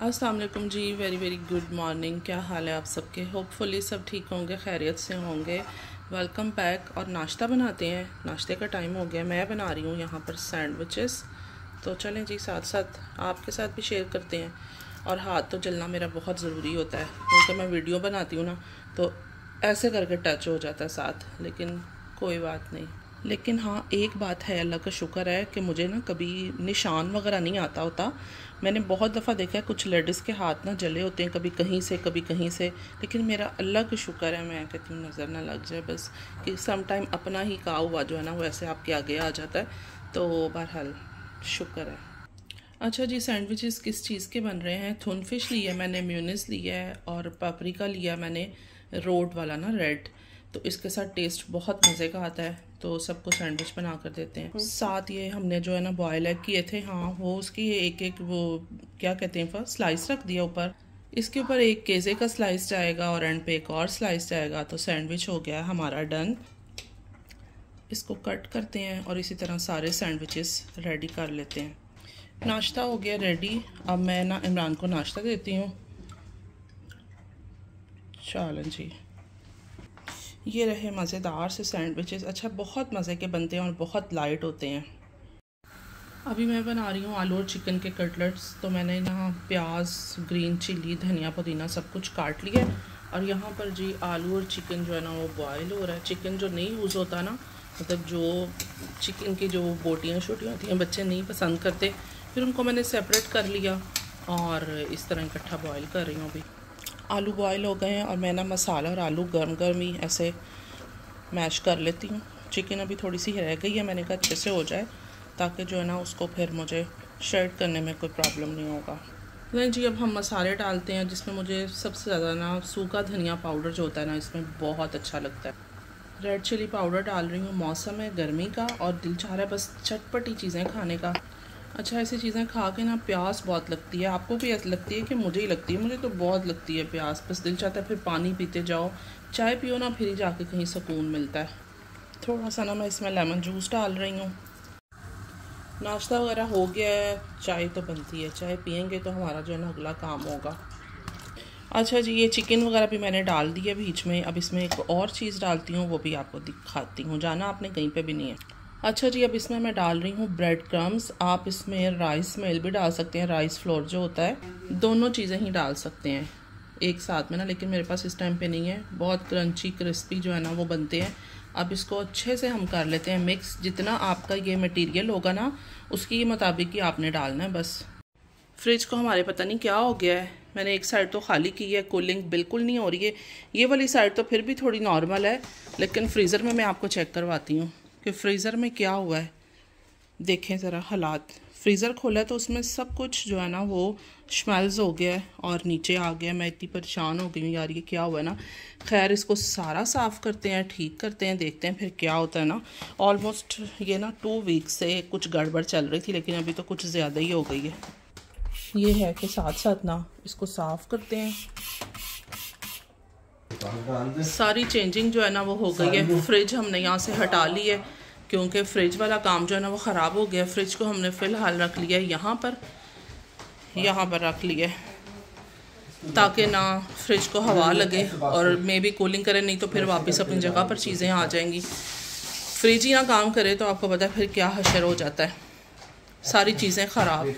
अस्सलाम वालेकुम जी। Very very good morning. क्या हाल है आप सबके? होपफुली सब ठीक होंगे, खैरियत से होंगे। Welcome back. और नाश्ता बनाते हैं। नाश्ते का टाइम हो गया। मैं बना रही हूँ यहाँ पर सैंडविचेस। तो चलें जी, साथ साथ आपके साथ भी शेयर करते हैं। और हाथ तो चलना मेरा बहुत ज़रूरी होता है, क्योंकि मैं वीडियो बनाती हूँ ना, तो ऐसे करके टच हो जाता है साथ, लेकिन कोई बात नहीं। लेकिन हाँ, एक बात है, अल्लाह का शुक्र है कि मुझे ना कभी निशान वगैरह नहीं आता होता। मैंने बहुत दफ़ा देखा है कुछ लेडीज़ के हाथ ना जले होते हैं, कभी कहीं से कभी कहीं से, लेकिन मेरा अल्लाह का शुक्र है, मैं कहती हूँ नज़र ना लग जाए बस, कि सम टाइम अपना ही कहा हुआ जो है ना वो ऐसे आपके आगे आ जाता है। तो बहरहाल शुक्र है। अच्छा जी, सैंडविचेस किस चीज़ के बन रहे हैं? थुन फिश लिया मैंने, म्यूनिस लिया है, और पापरिका लिया मैंने, रोड वाला ना, रेड। तो इसके साथ टेस्ट बहुत मज़े का आता है। तो सबको सैंडविच बना कर देते हैं। साथ ये हमने जो है ना बॉयल एग किए थे, हाँ वो उसकी एक एक वो क्या कहते हैं, फर्स्ट स्लाइस रख दिया ऊपर। इसके ऊपर एक केज़े का स्लाइस जाएगा और एंड पे एक और स्लाइस जाएगा। तो सैंडविच हो गया हमारा डन। इसको कट करते हैं और इसी तरह सारे सैंडविचेस रेडी कर लेते हैं। नाश्ता हो गया रेडी। अब मैं ना इमरान को नाश्ता देती हूँ। चलें जी, ये रहे मज़ेदार से सैंडविचेस। अच्छा, बहुत मज़े के बनते हैं और बहुत लाइट होते हैं। अभी मैं बना रही हूँ आलू और चिकन के कटलेट्स। तो मैंने ना प्याज, ग्रीन चिली, धनिया, पुदीना सब कुछ काट लिया। और यहाँ पर जी आलू और चिकन जो है ना वो बॉयल हो रहा है। चिकन जो नहीं यूज़ होता ना, मतलब जो चिकन की जो बोटियाँ छोटियाँ होती हैं, बच्चे नहीं पसंद करते, फिर उनको मैंने सेपरेट कर लिया और इस तरह इकट्ठा बॉयल कर रही हूँ। अभी आलू बॉयल हो गए हैं और मैं ना मसाला और आलू गर्म गर्म ही ऐसे मैश कर लेती हूँ। चिकन अभी थोड़ी सी रह गई है, मैंने कहा अच्छे से हो जाए, ताकि जो है ना उसको फिर मुझे शेड करने में कोई प्रॉब्लम नहीं होगा। नहीं जी, अब हम मसाले डालते हैं, जिसमें मुझे सबसे ज़्यादा ना सूखा धनिया पाउडर जो होता है ना, इसमें बहुत अच्छा लगता है। रेड चिली पाउडर डाल रही हूँ। मौसम है गर्मी का और दिल चाह रहा है बस चटपटी चीज़ें खाने का। अच्छा, ऐसी चीज़ें खा के ना प्यास बहुत लगती है। आपको भी ऐसी लगती है कि मुझे ही लगती है? मुझे तो बहुत लगती है प्यास। बस दिल चाहता है फिर पानी पीते जाओ, चाय पियो ना, फिर ही जाके कहीं सुकून मिलता है। थोड़ा सा ना मैं इसमें लेमन जूस डाल रही हूँ। नाश्ता वगैरह हो गया है, चाय तो बनती है, चाय पियेंगे तो हमारा जो है ना अगला काम होगा। अच्छा जी, ये चिकन वगैरह भी मैंने डाल दिया बीच में। अब इसमें एक और चीज़ डालती हूँ, वो भी आपको दिखाती हूँ, जाना आपने कहीं पे भी नहीं है। अच्छा जी, अब इसमें मैं डाल रही हूँ ब्रेड क्रम्स। आप इसमें राइस मेल भी डाल सकते हैं, राइस फ्लोर जो होता है, दोनों चीज़ें ही डाल सकते हैं एक साथ में ना, लेकिन मेरे पास इस टाइम पे नहीं है। बहुत क्रंची क्रिस्पी जो है ना वो बनते हैं। अब इसको अच्छे से हम कर लेते हैं मिक्स। जितना आपका ये मटेरियल होगा ना, उसके मुताबिक ही आपने डालना है बस। फ्रिज को हमारे पता नहीं क्या हो गया है, मैंने एक साइड तो खाली की है, कूलिंग बिल्कुल नहीं हो रही है। ये वाली साइड तो फिर भी थोड़ी नॉर्मल है, लेकिन फ्रीज़र में मैं आपको चेक करवाती हूँ कि फ्रीज़र में क्या हुआ है। देखें ज़रा हालात। फ्रीज़र खोला है तो उसमें सब कुछ जो है ना वो स्मेल्स हो गया है और नीचे आ गया। मैं इतनी परेशान हो गई हूँ यार, ये क्या हुआ है ना। खैर, इसको सारा साफ़ करते हैं, ठीक करते हैं, देखते हैं फिर क्या होता है ना। ऑलमोस्ट ये ना 2 वीक्स से कुछ गड़बड़ चल रही थी, लेकिन अभी तो कुछ ज़्यादा ही हो गई है। ये है कि साथ साथ ना इसको साफ़ करते हैं। सारी चेंजिंग जो है ना वो हो गई है। फ्रिज हमने यहाँ से हटा ली है, क्योंकि फ्रिज वाला काम जो है ना वो ख़राब हो गया। फ्रिज को हमने फ़िलहाल रख लिया है यहाँ पर रख लिया है, ताकि ना फ्रिज को हवा लगे और मे भी कूलिंग करे, नहीं तो फिर वापस अपनी जगह पर चीज़ें आ जाएंगी। फ्रिज ही ना काम करे तो आपको पता है फिर क्या हशर हो जाता है, सारी चीज़ें ख़राब।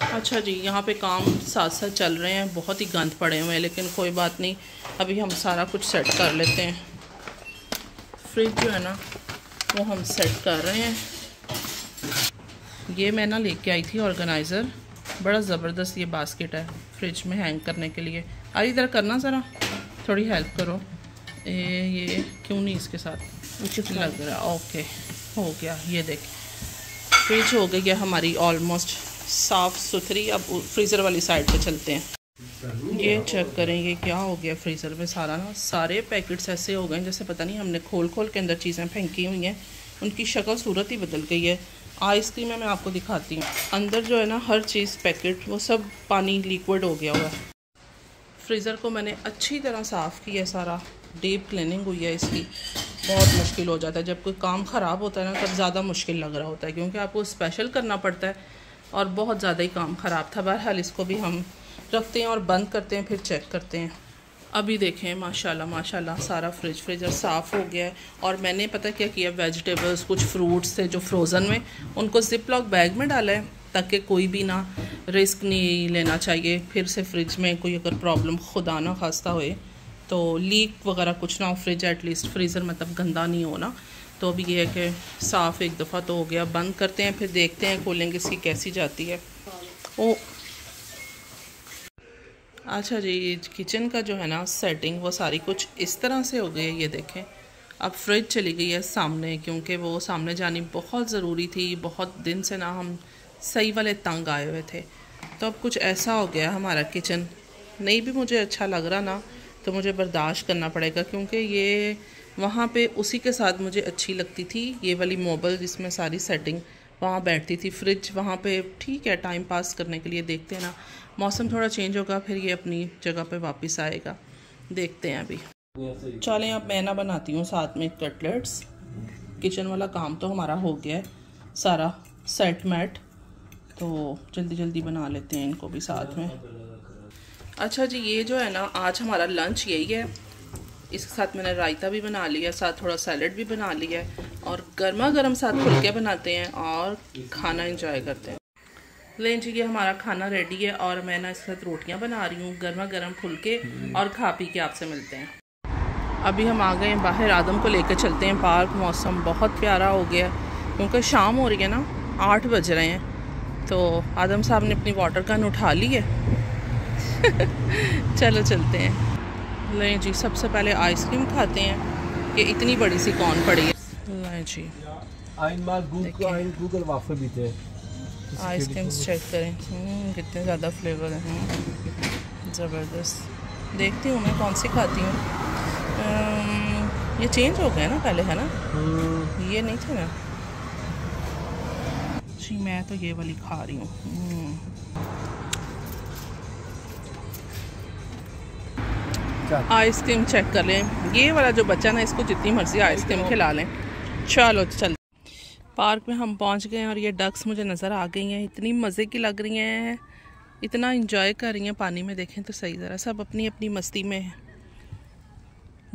अच्छा जी, यहाँ पे काम साथ साथ चल रहे हैं, बहुत ही गंद पड़े हुए हैं, लेकिन कोई बात नहीं, अभी हम सारा कुछ सेट कर लेते हैं। फ्रिज जो है ना वो हम सेट कर रहे हैं। ये मैं ना लेके आई थी ऑर्गेनाइज़र, बड़ा ज़बरदस्त ये बास्केट है फ्रिज में हैंग करने के लिए। अरे इधर करना ज़रा, थोड़ी हेल्प करो। ये क्यों नहीं इसके साथ उचित लग रहा। ओके, हो गया। ये देख, फ्रिज हो गई है हमारी ऑलमोस्ट साफ़ सुथरी। अब फ्रीज़र वाली साइड पे चलते हैं। ये चेक करें ये क्या हो गया फ्रीज़र में। सारा ना सारे पैकेट्स ऐसे हो गए जैसे पता नहीं हमने खोल के अंदर चीज़ें फेंकी हुई हैं। उनकी शक्ल सूरत ही बदल गई है। आइसक्रीम में मैं आपको दिखाती हूँ, अंदर जो है ना हर चीज़ पैकेट वो सब पानी लिक्विड हो गया हुआ है। फ्रीज़र को मैंने अच्छी तरह साफ़ किया, सारा डीप क्लीनिंग हुई है इसकी। बहुत मुश्किल हो जाता है जब कोई काम ख़राब होता है ना, तब ज़्यादा मुश्किल लग रहा होता है, क्योंकि आपको स्पेशल करना पड़ता है और बहुत ज़्यादा ही काम ख़राब था। बहरहाल इसको भी हम रखते हैं और बंद करते हैं, फिर चेक करते हैं। अभी देखें माशाल्लाह माशाल्लाह सारा फ्रीजर साफ़ हो गया है। और मैंने पता क्या किया, वेजिटेबल्स कुछ फ्रूट्स थे जो फ्रोज़न में, उनको ज़िप लॉक बैग में डाला है ताकि कोई भी ना रिस्क नहीं लेना चाहिए फिर से फ्रिज में कोई अगर प्रॉब्लम खुदा ना खास्ता होए तो लीक वगैरह कुछ ना हो, फ्रिज एटलीस्ट फ्रीज़र मतलब गंदा नहीं हो ना। तो अभी ये है कि साफ़ एक दफ़ा तो हो गया, बंद करते हैं फिर देखते हैं खोलेंगे इसकी कैसी जाती है। ओ अच्छा जी, किचन का जो है ना सेटिंग वो सारी कुछ इस तरह से हो गई है। ये देखें अब फ्रिज चली गई है सामने, क्योंकि वो सामने जानी बहुत ज़रूरी थी। बहुत दिन से ना हम सही वाले तंग आए हुए थे, तो अब कुछ ऐसा हो गया हमारा किचन। नहीं भी मुझे अच्छा लग रहा ना तो मुझे बर्दाश्त करना पड़ेगा, क्योंकि ये वहाँ पे उसी के साथ मुझे अच्छी लगती थी ये वाली मोबाइल जिसमें सारी सेटिंग वहाँ बैठती थी। फ्रिज वहाँ पे ठीक है टाइम पास करने के लिए, देखते हैं ना मौसम थोड़ा चेंज होगा फिर ये अपनी जगह पे वापस आएगा, देखते हैं अभी। चलें अब मैं ना बनाती हूँ साथ में कटलेट्स। किचन वाला काम तो हमारा हो गया है सारा सेट मैट, तो जल्दी जल्दी बना लेते हैं इनको भी साथ में। अच्छा जी, ये जो है ना आज हमारा लंच यही है। इसके साथ मैंने रायता भी बना लिया, साथ थोड़ा सैलड भी बना लिया है, और गर्मा गर्म साथ फुलके बनाते हैं और खाना एंजॉय करते हैं। लें जी, ये हमारा खाना रेडी है और मैं ना इसके साथ रोटियां बना रही हूँ, गर्मा गर्म फुलके, और खा पी के आपसे मिलते हैं। अभी हम आ गए हैं बाहर, आदम को लेकर चलते हैं पार्क। मौसम बहुत प्यारा हो गया क्योंकि शाम हो रही है ना, 8 बज रहे हैं। तो आदम साहब ने अपनी वाटर गन उठा ली है चलो चलते हैं। लें जी, सबसे पहले आइसक्रीम खाते हैं। ये इतनी बड़ी सी कौन पड़ी है। लें जी, गूगल वाफे भी थे, आइसक्रीम्स चेक करें कितने ज़्यादा फ्लेवर हैं, ज़बरदस्त। देखती हूँ मैं कौन सी खाती हूँ। ये चेंज हो गया ना, पहले है ना ये नहीं थे ना जी। मैं तो ये वाली खा रही हूँ। आइसक्रीम चेक कर लें। ये वाला जो बच्चा ना, इसको जितनी मर्जी आइसक्रीम खिला लें। चलो चल, पार्क में हम पहुंच गए हैं और ये डक्स मुझे नज़र आ गई हैं। इतनी मज़े की लग रही हैं, इतना इंजॉय कर रही हैं पानी में। देखें तो सही, ज़रा सब अपनी अपनी मस्ती में है।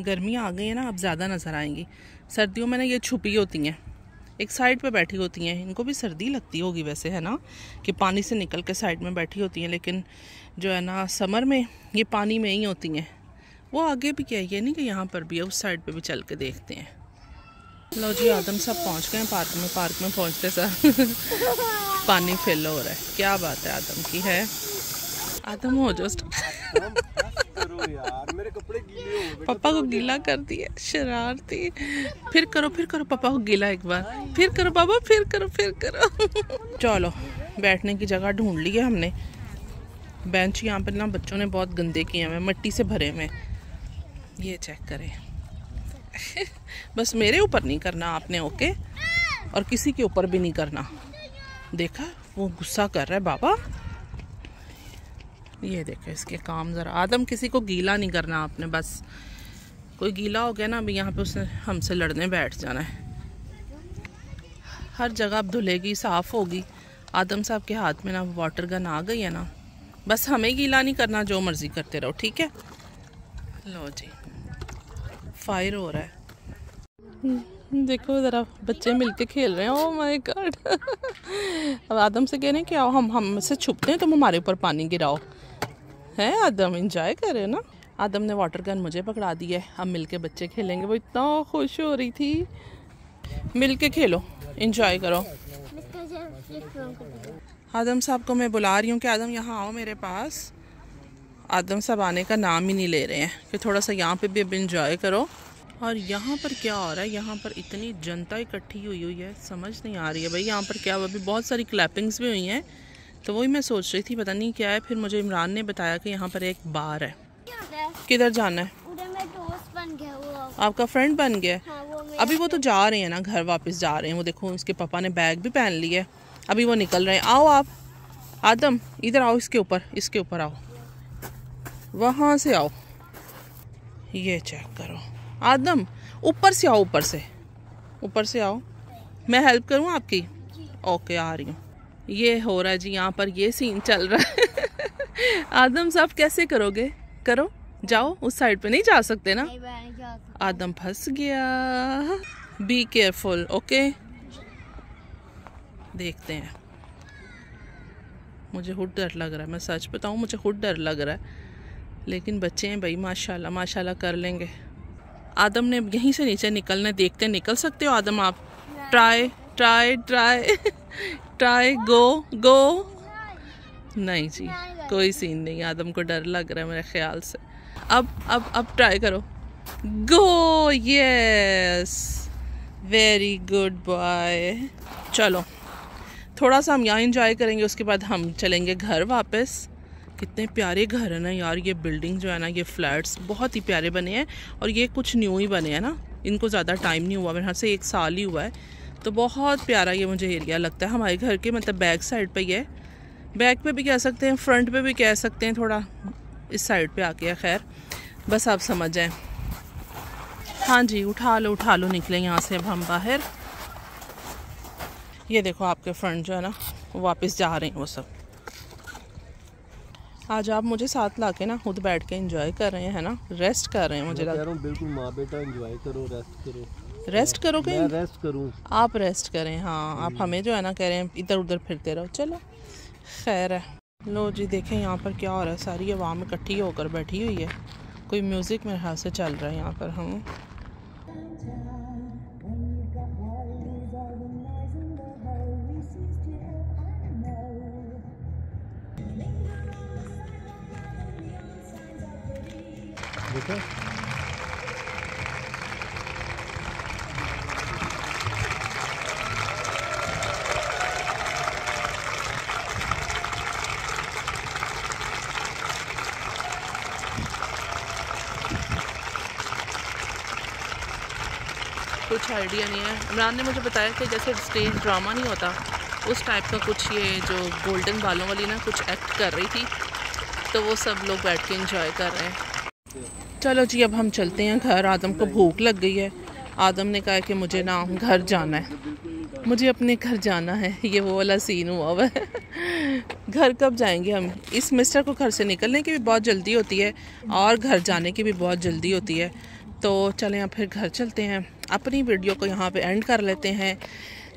गर्मियाँ आ गई हैं ना, अब ज़्यादा नज़र आएंगी। सर्दियों में ना ये छुपी होती हैं, एक साइड पे बैठी होती हैं। इनको भी सर्दी लगती होगी वैसे, है ना, कि पानी से निकल के साइड में बैठी होती हैं। लेकिन जो है ना समर में ये पानी में ही होती हैं। वो आगे भी क्या है, ये नहीं कि यहाँ पर भी है, उस साइड पे भी चल के देखते हैं। लो जी, आदम सब पहुँच गए हैं पार्क में। पार्क में पहुँचते सर पानी फिल हो रहा है। क्या बात है आदम की है। आदम हो जस्ट यार, मेरे कपड़े गीले हो गए। पापा को गीला कर दिया, शरारती। फिर करो पापा को गीला एक बार, फिर करो पापा, फिर करो चलो, बैठने की जगह ढूंढ ली है हमने। बेंच यहाँ पर ना बच्चों ने बहुत गंदे किए हैं, मिट्टी से भरे हुए। ये चेक करें बस मेरे ऊपर नहीं करना आपने, ओके, और किसी के ऊपर भी नहीं करना। देखा, वो गुस्सा कर रहा है बाबा। ये देखो इसके काम ज़रा। आदम, किसी को गीला नहीं करना आपने, बस कोई गीला हो गया ना अभी यहाँ पे उसने हमसे लड़ने बैठ जाना है। हर जगह अब धुलेगी, साफ़ होगी। आदम साहब के हाथ में ना वाटर गन आ गई है ना, बस हमें गीला नहीं करना, जो मर्ज़ी करते रहो, ठीक है। लो जी, फायर हो रहा है। देखो ज़रा, बच्चे मिलके खेल रहे हैं। ओह माय गॉड अब आदम से कह रहे हैं कि आओ हम हमसे छुपते हैं, तुम हमारे ऊपर पानी गिराओ। है आदम, एंजॉय करे ना। आदम ने वाटर गन मुझे पकड़ा दी है, अब मिलके बच्चे खेलेंगे। वो इतना खुश हो रही थी। मिलके खेलो, एंजॉय करो। आदम साहब को मैं बुला रही हूँ कि आदम यहाँ आओ मेरे पास। आदम साहब आने का नाम ही नहीं ले रहे हैं कि थोड़ा सा यहाँ पे भी अब एंजॉय करो। और यहाँ पर क्या हो रहा है, यहाँ पर इतनी जनता इकट्ठी हुई है, समझ नहीं आ रही है भाई यहाँ पर क्या हुआ। अभी बहुत सारी क्लैपिंग्स भी हुई हैं, तो वही मैं सोच रही थी पता नहीं क्या है। फिर मुझे इमरान ने बताया कि यहाँ पर एक बार है। किधर जाना है? दोस्त बन गया वो। आपका फ्रेंड बन गया? हाँ, अभी वो तो जा रहे हैं ना, घर वापस जा रहे हैं। वो देखो उसके पापा ने बैग भी पहन लिया है, अभी वो निकल रहे हैं। आओ आप, आदम इधर आओ, इसके ऊपर आओ, वहाँ से आओ। ये चेक करो आदम, ऊपर से आओ, ऊपर से आओ। मैं हेल्प करूँ आपकी? ओके, आ रही हूँ। ये हो रहा है जी यहाँ पर, ये सीन चल रहा है आदम साहब कैसे करोगे? करो, जाओ, उस साइड पे नहीं जा सकते ना। नहीं, मैं नहीं जा सकता। आदम फंस गया। Be careful, okay. देखते हैं। मुझे खुद डर लग रहा है, मैं सच बताऊं, मुझे खुद डर लग रहा है, लेकिन बच्चे हैं भाई, माशाल्लाह माशाल्लाह कर लेंगे। आदम ने यहीं से नीचे निकलना है, देखते हैं निकल सकते हो आदम आप? ट्राई ट्राई ट्राई ट्राई, गो गो। नहीं जी, कोई सीन नहीं, आदम को डर लग रहा है मेरे ख्याल से। अब ट्राई करो, गो, यस, वेरी गुड बॉय। चलो थोड़ा सा हम यहाँ इंजॉय करेंगे, उसके बाद हम चलेंगे घर वापस। कितने प्यारे घर है ना यार, ये बिल्डिंग जो है ना, ये फ्लैट्स बहुत ही प्यारे बने हैं, और ये कुछ न्यू ही बने हैं ना, इनको ज़्यादा टाइम नहीं हुआ, मेरे यहाँ से 1 साल ही हुआ है। तो बहुत प्यारा ये मुझे एरिया लगता है, हमारे घर के मतलब बैक साइड पे ही है, बैक पे भी कह सकते हैं, फ्रंट पे भी कह सकते हैं, थोड़ा इस साइड पे आके है। खैर बस आप समझ जाएं। हाँ जी, उठा लो निकले यहाँ से अब हम बाहर। ये देखो आपके फ्रेंड जो है ना, वो वापस जा रहे हैं वो सब। आज आप मुझे साथ लाके ना खुद बैठ के एंजॉय कर रहे हैं ना, रेस्ट कर रहे हैं। मुझे लग रहा है बिल्कुल माँ बेटा एंजॉय करो, रेस्ट करो। रेस्ट करो, मैं रेस्ट करूँ, आप रेस्ट करें। हाँ, आप हमें जो है ना कह रहे हैं इधर उधर फिरते रहो। चलो खैर है। लो जी, देखें यहाँ पर क्या हो रहा है, सारी आवाम इकट्ठी होकर बैठी हुई है, कोई म्यूज़िक मेरे हाथ से चल रहा है यहाँ पर। हम देखो कुछ आइडिया नहीं है। इमरान ने मुझे बताया कि जैसे स्टेज ड्रामा नहीं होता, उस टाइप का कुछ ये जो गोल्डन बालों वाली ना कुछ एक्ट कर रही थी, तो वो सब लोग बैठ के एंजॉय कर रहे हैं। चलो जी, अब हम चलते हैं घर। आदम को भूख लग गई है। आदम ने कहा कि मुझे ना घर जाना है, मुझे अपने घर जाना है। ये वो वाला सीन हुआ हुआ है। घर कब जाएंगे हम? इस मिस्टर को घर से निकलने की भी बहुत जल्दी होती है और घर जाने की भी बहुत जल्दी होती है। तो चलें अब फिर घर चलते हैं। अपनी वीडियो को यहाँ पे एंड कर लेते हैं।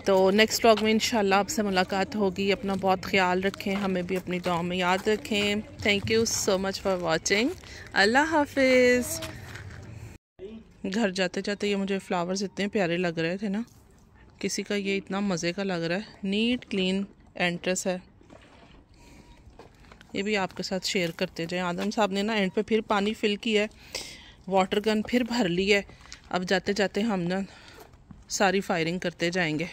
तो नेक्स्ट व्लॉग में इंशाल्लाह आपसे मुलाकात होगी। अपना बहुत ख्याल रखें, हमें भी अपनी दुआ में याद रखें। Thank you so much for watching. Allah हाफिज़। घर जाते जाते ये मुझे फ्लावर्स इतने प्यारे लग रहे थे ना, किसी का ये इतना मज़े का लग रहा है। नीट क्लीन एंट्रेंस है, ये भी आपके साथ शेयर करते जाएं। आदम साहब ने ना एंड पे फिर पानी फिल किया है, वाटर गन फिर भर ली है। अब जाते जाते हम ना सारी फायरिंग करते जाएंगे।